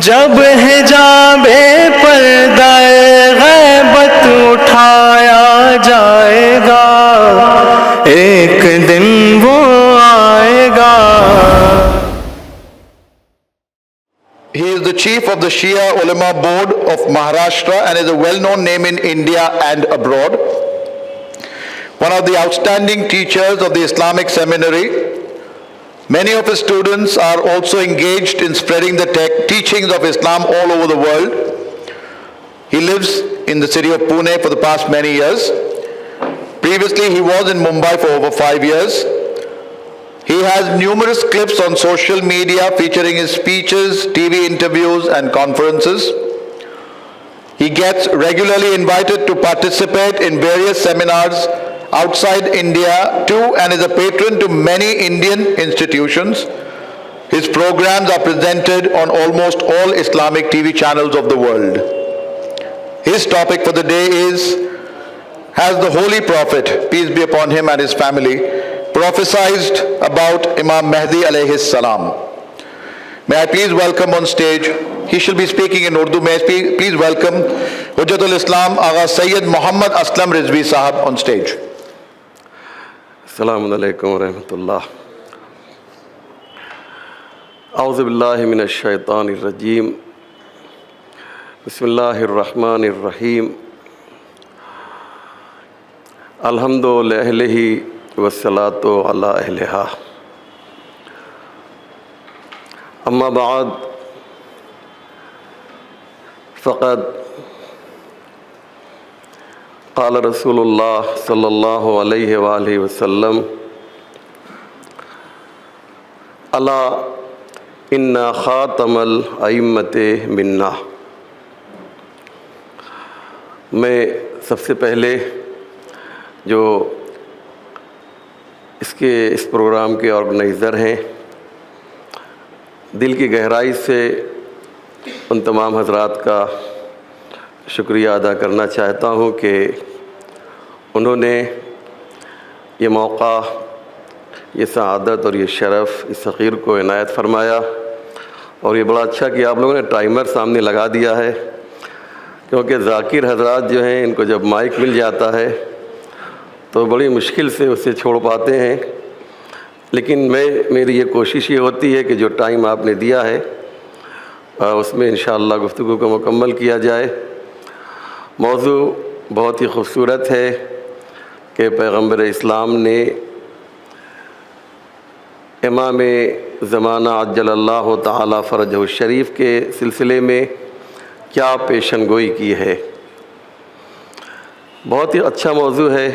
جب حجاب پردہ غیبت اٹھایا جائے گا، ایک دن وہ آئے گا۔ He is the chief of the Shia Ulama Board of Maharashtra and is a well-known name in India and abroad. One of the outstanding teachers of the Islamic Seminary. Many of his students are also engaged in spreading the teachings of Islam all over the world. He lives in the city of Pune for the past many years. Previously, he was in Mumbai for over 5 years. He has numerous clips on social media featuring his speeches, TV interviews, and conferences. He gets regularly invited to participate in various seminars outside India too, and is a patron to many Indian institutions. His programs are presented on almost all Islamic TV channels of the world. His topic for the day is, has the Holy Prophet, peace be upon him and his family, prophesied about Imam Mahdi alayhi salam? May I please welcome on stage, he shall be speaking in Urdu, may I please welcome Hujjatul Islam Agha Sayyid Muhammad Aslam Rizvi Sahab on stage. السلام علیکم ورحمۃ اللہ۔ اعوذ باللہ من الشیطان الرجیم، بسم اللہ الرحمن الرحیم، الحمد لأہلہ والصلاۃ علی اہلہا، اما بعد فقد قال رسول اللہ صلی اللہ علیہ وآلہ وسلم، الا ان خاتم الائمۃ منا۔ میں سب سے پہلے جو اس پروگرام کے آرگنائزر ہیں، دل کی گہرائی سے ان تمام حضرات کا شکریہ ادا کرنا چاہتا ہوں کہ انہوں نے یہ موقع، یہ سعادت اور یہ شرف اس فقیر کو عنایت فرمایا، اور یہ بڑا اچھا کہ آپ لوگوں نے ٹائمر سامنے لگا دیا ہے، کیونکہ ذاکر حضرات جو ہیں ان کو جب مائک مل جاتا ہے تو بڑی مشکل سے اسے چھوڑ پاتے ہیں، لیکن میری یہ کوشش یہ ہوتی ہے کہ جو ٹائم آپ نے دیا ہے اس میں انشاءاللہ گفتگو کو مکمل کیا جائے۔ موضوع بہت ہی خوبصورت ہے کہ پیغمبر اسلام نے امام زمانہ عجل اللہ تعالی فرجہ الشریف کے سلسلے میں کیا پیشن گوئی کی ہے۔ بہت ہی اچھا موضوع ہے۔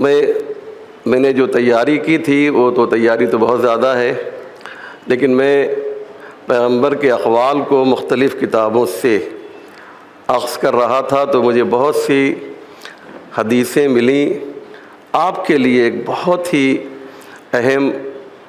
میں نے جو تیاری کی تھی وہ تو تیاری تو بہت زیادہ ہے، لیکن میں پیغمبر کے اقوال کو مختلف کتابوں سے اخذ کر رہا تھا تو مجھے بہت سی حدیثیں ملیں۔ آپ کے لیے ایک بہت ہی اہم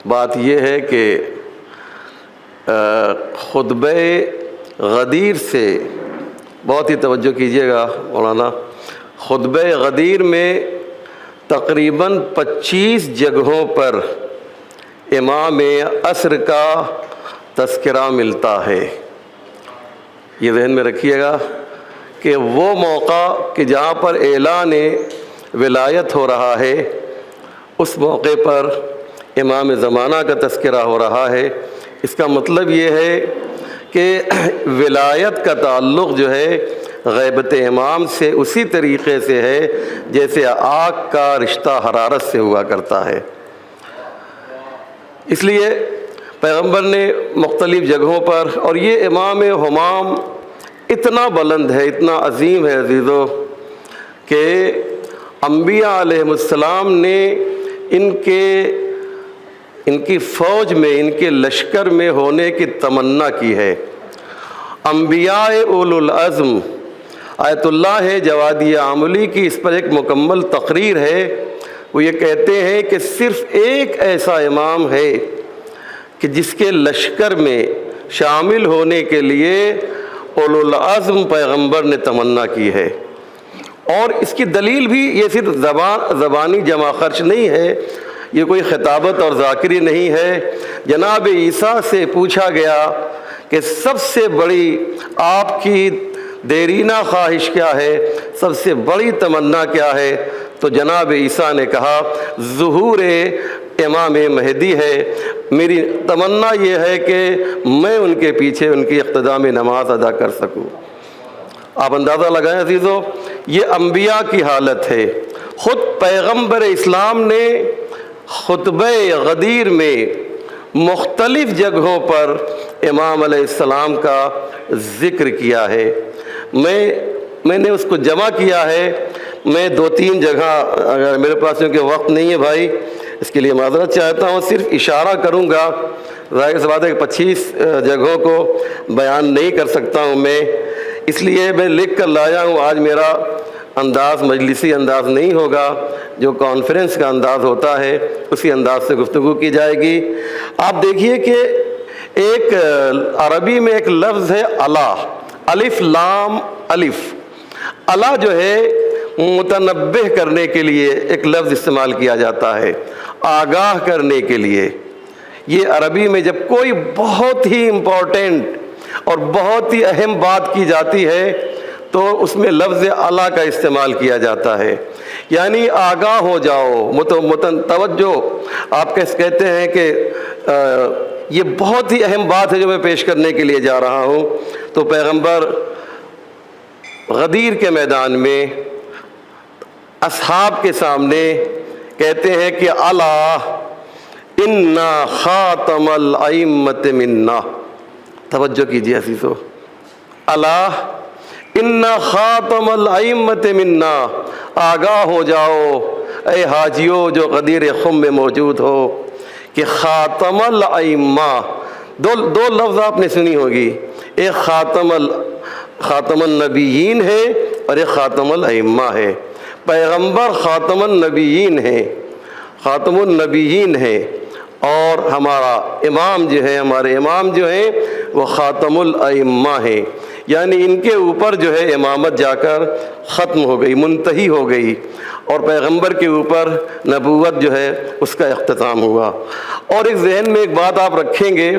بات یہ ہے کہ خطبہ غدیر سے بہت ہی توجہ کیجیے گا مولانا، خطبہ غدیر میں تقریباً 25 جگہوں پر امام عصر کا تذکرہ ملتا ہے۔ یہ ذہن میں رکھیے گا کہ وہ موقع کہ جہاں پر اعلان ولایت ہو رہا ہے، اس موقع پر امام زمانہ کا تذکرہ ہو رہا ہے۔ اس کا مطلب یہ ہے کہ ولایت کا تعلق جو ہے غیبت امام سے اسی طریقے سے ہے جیسے آگ کا رشتہ حرارت سے ہوا کرتا ہے۔ اس لیے پیغمبر نے مختلف جگہوں پر، اور یہ امام ہمام اتنا بلند ہے، اتنا عظیم ہے عزیزو، کہ انبیاء علیہ السلام نے ان کی فوج میں، ان کے لشکر میں ہونے کی تمنا کی ہے۔ انبیاء اولو العزم، آیت اللہ جوادی عاملی کی اس پر ایک مکمل تقریر ہے۔ وہ یہ کہتے ہیں کہ صرف ایک ایسا امام ہے کہ جس کے لشکر میں شامل ہونے کے لیے اولو العزم پیغمبر نے تمنا کی ہے، اور اس کی دلیل بھی یہ صرف زبانی جمع خرچ نہیں ہے، یہ کوئی خطابت اور ذاکری نہیں ہے۔ جناب عیسیٰ سے پوچھا گیا کہ سب سے بڑی آپ کی دیرینہ خواہش کیا ہے، سب سے بڑی تمنا کیا ہے، تو جناب عیسیٰ نے کہا ظہور امام مہدی ہے، میری تمنا یہ ہے کہ میں ان کے پیچھے ان کی اقتداء میں نماز ادا کر سکوں۔ آپ اندازہ لگائیں عزیزو، یہ انبیاء کی حالت ہے۔ خود پیغمبر اسلام نے خطبہ غدیر میں مختلف جگہوں پر امام علیہ السلام کا ذکر کیا ہے۔ میں نے اس کو جمع کیا ہے، میں 2-3 جگہ، اگر میرے پاس کیونکہ وقت نہیں ہے بھائی، اس کے لیے معذرت چاہتا ہوں، صرف اشارہ کروں گا۔ ظاہر سی بات ہے کہ 25 جگہوں کو بیان نہیں کر سکتا ہوں میں، اس لیے میں لکھ کر لایا ہوں۔ آج میرا انداز مجلسی انداز نہیں ہوگا، جو کانفرنس کا انداز ہوتا ہے اسی انداز سے گفتگو کی جائے گی۔ آپ دیکھیے کہ ایک عربی میں ایک لفظ ہے الا، الف لام الف۔ الا جو ہے متنبہ کرنے کے لیے ایک لفظ استعمال کیا جاتا ہے، آگاہ کرنے کے لیے۔ یہ عربی میں جب کوئی بہت ہی امپورٹنٹ اور بہت ہی اہم بات کی جاتی ہے تو اس میں لفظ الا کا استعمال کیا جاتا ہے، یعنی آگاہ ہو جاؤ، توجہ۔ آپ کہتے ہیں کہ یہ بہت ہی اہم بات ہے جو میں پیش کرنے کے لیے جا رہا ہوں۔ تو پیغمبر غدیر کے میدان میں اصحاب کے سامنے کہتے ہیں کہ الا انا خاتم الائمۃ منا۔ توجہ کیجیے عزیزو، الا انا خاتم الائمۃ منا، آگاہ ہو جاؤ اے حاجیوں جو غدیر خم میں موجود ہو کہ خاتم الائمہ، دو لفظ آپ نے سنی ہوگی، ایک خاتم النبیین ہے اور ایک خاتم الائمہ ہے۔ پیغمبر خاتم النبیین ہے، خاتم النبیین ہے، اور ہمارا امام جو ہے، ہمارے امام جو ہیں وہ خاتم الائمہ ہیں، یعنی ان کے اوپر جو ہے امامت جا کر ختم ہو گئی، منتہی ہو گئی، اور پیغمبر کے اوپر نبوت جو ہے اس کا اختتام ہوا۔ اور ایک ذہن میں ایک بات آپ رکھیں گے،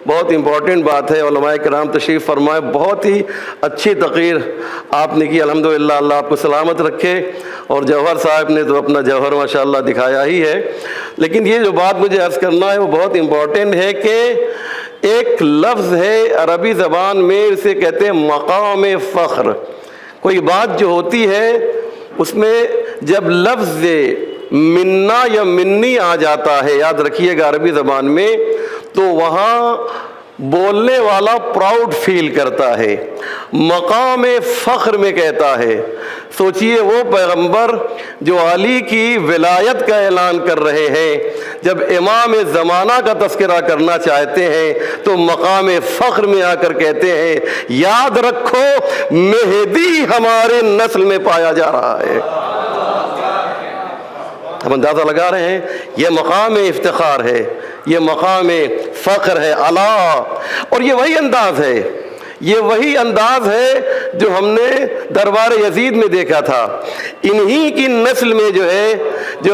بہت امپورٹنٹ بات ہے، علماء کرام تشریف فرمائے، بہت ہی اچھی تقریر آپ نے کی، الحمدللہ، اللہ آپ کو سلامت رکھے، اور جوہر صاحب نے تو اپنا جوہر ماشاءاللہ دکھایا ہی ہے۔ لیکن یہ جو بات مجھے عرض کرنا ہے وہ بہت امپورٹنٹ ہے کہ ایک لفظ ہے عربی زبان میں، اسے کہتے ہیں مقام فخر۔ کوئی بات جو ہوتی ہے اس میں جب لفظ منا یا منی آ جاتا ہے، یاد رکھیے گا عربی زبان میں، تو وہاں بولنے والا پراؤڈ فیل کرتا ہے، مقام فخر میں کہتا ہے۔ سوچئے وہ پیغمبر جو علی کی ولایت کا اعلان کر رہے ہیں، جب امام زمانہ کا تذکرہ کرنا چاہتے ہیں تو مقام فخر میں آ کر کہتے ہیں یاد رکھو مہدی ہمارے نسل میں پایا جا رہا ہے۔ ہم اندازہ لگا رہے ہیں، یہ مقام افتخار ہے، یہ مقام فخر ہے، اعلیٰ۔ اور یہ وہی انداز ہے، یہ وہی انداز ہے جو ہم نے دربار یزید میں دیکھا تھا۔ انہی کی نسل میں جو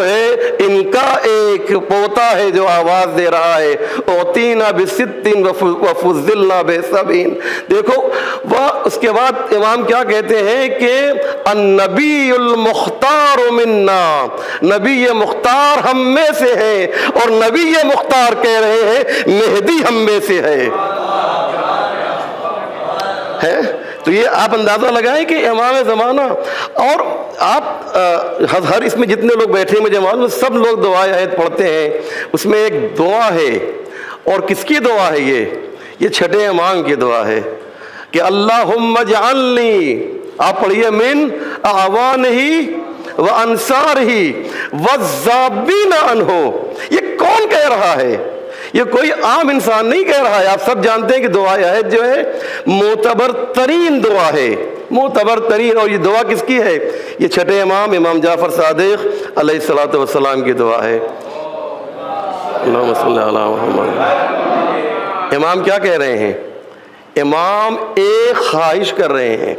ہے ان کا ایک پوتا ہے جو آواز دے رہا ہے اوتینا بستین وفضلنا بسبعین۔ دیکھو وہ اس کے بعد امام کیا کہتے ہیں کہ النبی المختار منا، نبی مختار ہم میں سے ہے، اور نبی مختار کہہ رہے ہیں مہدی ہم میں سے ہے۔ تو یہ آپ اندازہ لگائیں کہ امام زمانہ، اور آپ ہر اس میں جتنے لوگ بیٹھے مجھے معلوم سب لوگ دعائے آیت پڑھتے ہیں، اس میں ایک دعا ہے، اور کس کی دعا ہے یہ چھٹے امام کی دعا ہے کہ اللہم اجعلنی، آپ پڑھیے، من اعوانہ و انصارہ والذابین عنہ۔ یہ کون کہہ رہا ہے؟ یہ کوئی عام انسان نہیں کہہ رہا ہے۔ آپ سب جانتے ہیں کہ دعا آیت جو ہے معتبر ترین دعا ہے، معتبر ترین، اور یہ دعا کس کی ہے؟ یہ چھٹے امام جعفر صادق علیہ الصلوۃ والسلام کی دعا ہے۔ اللہم صلی علی محمد۔ امام کیا کہہ رہے ہیں؟ امام ایک خواہش کر رہے ہیں،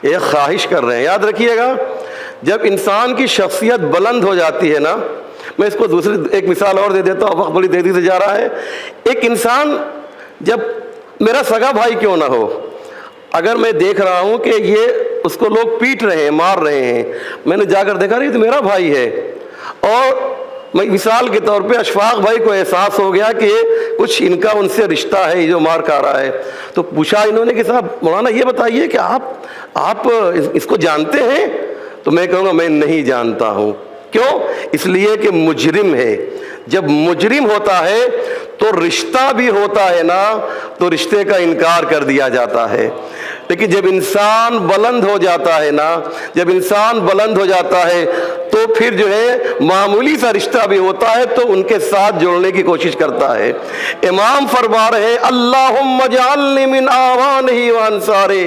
ایک خواہش کر رہے ہیں۔ یاد رکھیے گا، جب انسان کی شخصیت بلند ہو جاتی ہے نا، میں اس کو دوسری ایک مثال اور دے دیتا ہوں، وقت بڑی تیزی سے جا رہا ہے. ایک انسان جب میرا سگا بھائی کیوں نہ ہو، اگر میں دیکھ رہا ہوں کہ یہ اس کو لوگ پیٹ رہے ہیں، مار رہے ہیں، میں نے جا کر دیکھا یہ تو میرا بھائی ہے، اور میں مثال کے طور پہ اشفاق بھائی کو احساس ہو گیا کہ کچھ ان کا ان سے رشتہ ہے، یہ جو مار کھا رہا ہے، تو پوچھا انہوں نے کہ صاحب مولانا یہ بتائیے کہ آپ اس کو جانتے ہیں؟ تو میں کہوں گا میں نہیں جانتا ہوں. کیوں؟ اس لیے کہ مجرم ہے. جب مجرم ہوتا ہے تو رشتہ بھی ہوتا ہے نا، تو رشتے کا انکار کر دیا جاتا ہے. لیکن جب انسان بلند ہو جاتا ہے نا، جب انسان بلند ہو جاتا ہے تو پھر جو ہے معمولی سا رشتہ بھی ہوتا ہے تو ان کے ساتھ جوڑنے کی کوشش کرتا ہے. امام فرما رہے اللہم اجعلنی من آوانہ و انصارہ،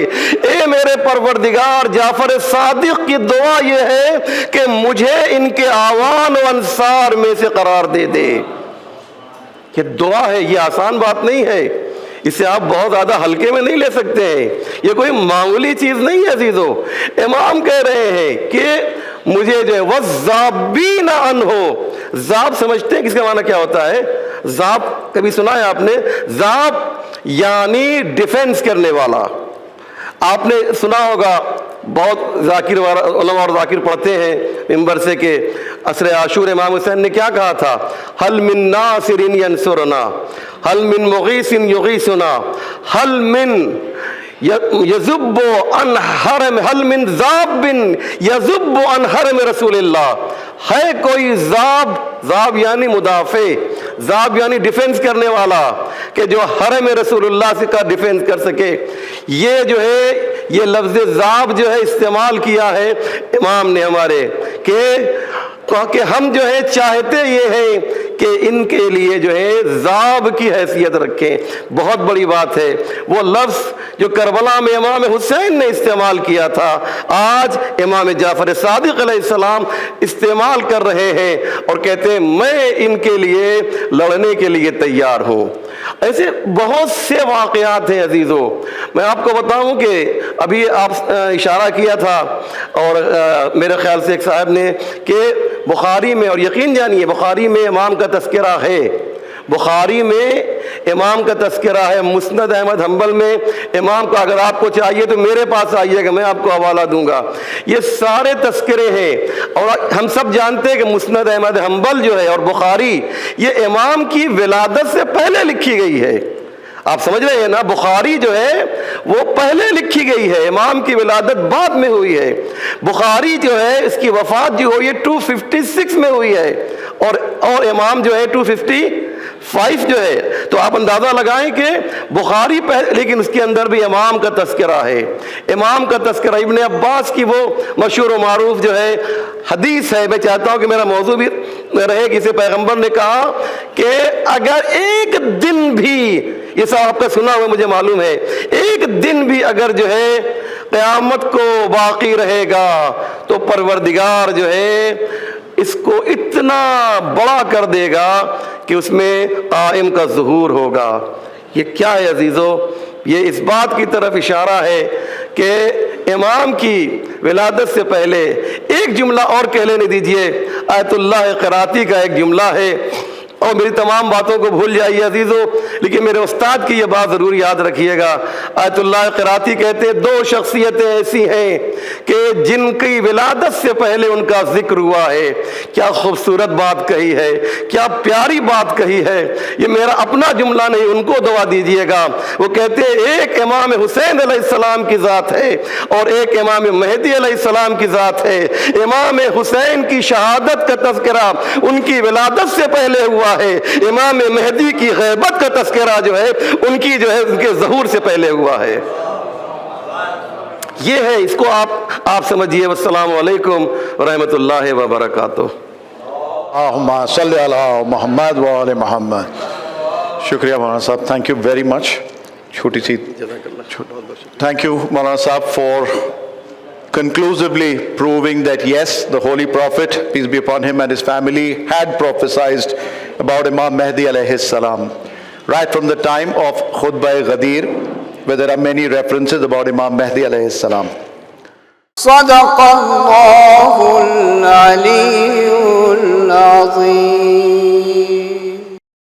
اے میرے پروردگار جعفر صادق کی دعا یہ ہے کہ مجھے ان کے آوان و انصار میں سے قرار دے دے. یہ دعا ہے، یہ آسان بات نہیں ہے، اسے آپ بہت زیادہ ہلکے میں نہیں لے سکتے ہیں، یہ کوئی معمولی چیز نہیں ہے عزیزو. امام کہہ رہے ہیں کہ مجھے جو ہے وَالذَّابِّينَ عَنْهُ، ذاب سمجھتے ہیں کس کا معنی کیا ہوتا ہے؟ ذاب کبھی سنا ہے آپ نے؟ ذاب یعنی ڈیفینس کرنے والا. آپ نے سنا ہوگا، بہت ذاکر علماء اور ذاکر پڑھتے ہیں منبر سے کہ عصر عاشور امام حسین نے کیا کہا تھا؟ حل من ناصر ینصرنا، حل من مغیث یغیثنا، حل من یذب عن حرم، حل من ذاب یذب عن حرم رسول اللہ. ہے کوئی ذاب، ذاب یعنی مدافع، ذاب یعنی ڈیفینس کرنے والا، کہ جو حرم رسول اللہ سے کا ڈیفینس کر سکے. یہ جو ہے یہ لفظ ذاب جو ہے استعمال کیا ہے امام نے ہمارے، کہ ہم جو ہے چاہتے یہ ہیں کہ ان کے لیے جو ہے ذاب کی حیثیت رکھیں. بہت بڑی بات ہے. وہ لفظ جو کربلا میں امام حسین نے استعمال کیا تھا آج امام جعفر صادق علیہ السلام استعمال کر رہے ہیں اور کہتے ہیں میں ان کے لیے لڑنے کے لیے تیار ہوں. ایسے بہت سے واقعات ہیں عزیزو. میں آپ کو بتاؤں کہ ابھی آپ اشارہ کیا تھا اور میرے خیال سے ایک صاحب نے کہ بخاری میں، اور یقین جانیے بخاری میں امام کا تذکرہ ہے، بخاری میں امام کا تذکرہ ہے، مسند احمد حنبل میں امام کا اگر آپ کو چاہیے تو میرے پاس آئیے گا، میں آپ کو حوالہ دوں گا. یہ سارے تذکرے ہیں اور ہم سب جانتے ہیں کہ مسند احمد حنبل جو ہے اور بخاری یہ امام کی ولادت سے پہلے لکھی گئی ہے. آپ سمجھ رہے ہیں نا؟ بخاری جو ہے وہ پہلے لکھی گئی ہے، امام کی ولادت بعد میں ہوئی ہے. بخاری جو ہے اس کی وفات جو ہوئی ہے 256 میں ہوئی ہے اور امام جو ہے 255 جو ہے. تو آپ اندازہ لگائیں کہ بخاری لیکن اس کے اندر بھی امام کا تذکرہ ہے. امام کا تذکرہ ابن عباس کی وہ مشہور و معروف جو ہے حدیث ہے. میں چاہتا ہوں کہ میرا موضوع بھی رہے کہ اسے پیغمبر نے کہا کہ اگر ایک دن بھی، یہ سب آپ کا سنا ہوا مجھے معلوم ہے، ایک دن بھی اگر جو ہے قیامت کو باقی رہے گا تو پروردگار جو ہے اس کو اتنا بڑا کر دے گا کہ اس میں قائم کا ظہور ہوگا. یہ کیا ہے عزیزو؟ یہ اس بات کی طرف اشارہ ہے کہ امام کی ولادت سے پہلے ایک جملہ اور کہہ لینے دیجئے. آیت اللہ قراتی کا ایک جملہ ہے، اور میری تمام باتوں کو بھول جائیے عزیزو، لیکن میرے استاد کی یہ بات ضرور یاد رکھیے گا. آیت اللہ قراتی کہتے ہیں دو شخصیتیں ایسی ہیں کہ جن کی ولادت سے پہلے ان کا ذکر ہوا ہے. کیا خوبصورت بات کہی ہے، کیا پیاری بات کہی ہے. یہ میرا اپنا جملہ نہیں، ان کو دعا دیجئے گا. وہ کہتے ہیں ایک امام حسین علیہ السلام کی ذات ہے اور ایک امام مہدی علیہ السلام کی ذات ہے. امام حسین کی شہادت کا تذکرہ ان کی ولادت سے پہلے ہوا ہے، امام مہدی کی غیبت کا تذکرہ جو ہے ان کی جو ہے ان کے ظہور سے پہلے ہوا ہے. یہ ہے، اس کو آپ سمجھیے. والسلام علیکم ورحمۃ اللہ وبرکاتہ. اللہم صلی علی محمد و آل محمد. شکریہ مولانا صاحب، تھینک یو ویری مچ. چھوٹی سی thank you مولانا صاحب for conclusively proving that yes, the Holy Prophet, peace be upon him, and his family had prophesied about Imam Mahdi alayhi salam right from the time of Khutbah Ghadir, where there are many references about Imam Mahdi alayhi salam. صدق اللہ العلی العظیم.